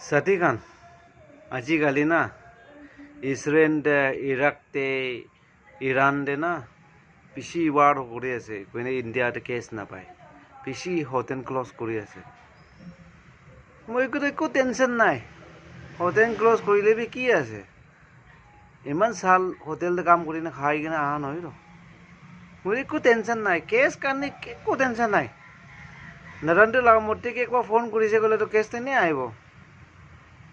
সাথী খান আজিকালি না ইসৰায়েল দে ইৰাক দে ইৰান দে না বেছি ৱাৰ কৰি আছে কোনে ইণ্ডিয়াতে কেছ নাপায় বেছি হট এণ্ড ক্লজ কৰি আছে মই একো টেনশ্যন নাই হট এণ্ড ক্লজ কৰিলে বি কি আছে ইমান চাল হোটেলতে কাম কৰি না খাই কিনে অহা নহয় ৰ মোৰ একো টেনশ্যন নাই কেছ কাৰণে একো টেনশ্যন নাই নৰেন্দ্ৰ মোদীক একবাৰ ফোন কৰিছে ক'লেতো কেছ তেনেই আহিব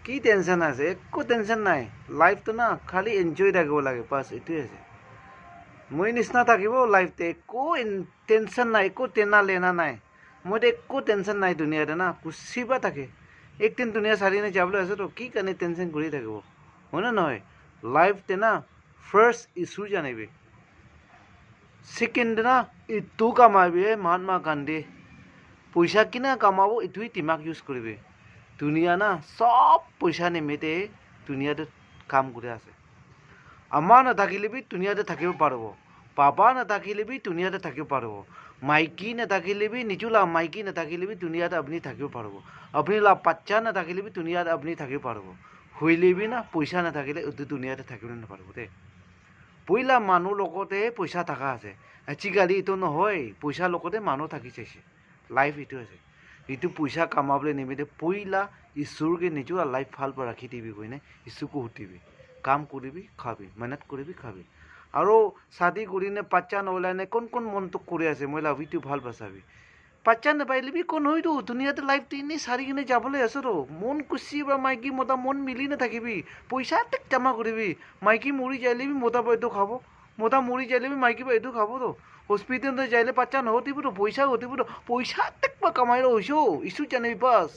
কি টেনশ্যন আছে একো টেনশ্যন নাই লাইফটো না খালি এনজয় থাকিব লাগে বাছ এইটোৱে আছে মই নিচিনা থাকিব লাইফতে একো টেনশ্যন নাই একো টেনা লেনা নাই মইতো একো টেনশ্যন নাই দুনিয়াতে না কুচিবা থাকে একদিন দুনিয়া চাৰি নাই যাবলৈ আছেতো কি কাৰণে টেনশ্যন কৰি থাকিব হয়নে নহয় লাইফতে না ফাৰ্ষ্ট ইছ্যু জানিবি সেকেন্ড না ইটো কামাবি মহাত্মা গান্ধী পইচা কিনা কামাব এইটোৱে দিমাগ ইউজ কৰিবি দুনিয়া না সব পইচা নিমিতে দুনিয়াতে কাম কৰি আছে আমাৰ নাথাকিলে বি দুনিয়াতে থাকিব পাৰিব পাপা নাথাকিলে বি দুনিয়াতে থাকিব পাৰিব মাইকী নাথাকিলে বি নিজুলা মাইকী নাথাকিলে বি দুনিয়াতে আপুনি থাকিব পাৰিব আপুনি বাচ্চা নাথাকিলে বি দুনিয়াত আপুনি থাকিব পাৰিব শুইলে বি না পইচা নাথাকিলে এইটো দুনিয়াতে থাকিব নাপাৰিব দেই পইলা মানুহ লগতে পইচা থকা আছে আজিকালি এইটো নহয় পইচা লগতে মানুহ থাকি চাইছে লাইফ এইটো আছে এইটো পইচা কামাবলৈ নিমিতে পইলা ঈশ্বৰকে নিজৰ লাইফ ভাল পৰা ৰাখি দিবি কৈনে ঈশ্বৰকো সুধিবি কাম কৰিবি খাবি মেহনত কৰিবি খাবি আৰু শাদি কৰিনে বাচ্চা নহ'লে কোন মনটোক কৰি আছে মই লাভিটো ভাল বাচাবি বাচ্চা নাপাইলে বি কোন হয়তো দুনিয়াতে লাইফটো এনেই চাৰি কিনে যাবলৈ আছে ৰ মন কুচি বা মাইকী মতা মন মিলি নাথাকিবি পইচা টেক জমা কৰিবি মাইকী মৰি যাইলে বি মতা বা এইটো খাব মতা মৰি যাইলে বি মাইকী বা এইটো খাব তো হস্পিটেলতে যাইলে বাচ্চা নহতিব তো পইচা ঘটিব তো পইচা টেক বা কামাই হৈছ ইছ্যু জানিবি বাছ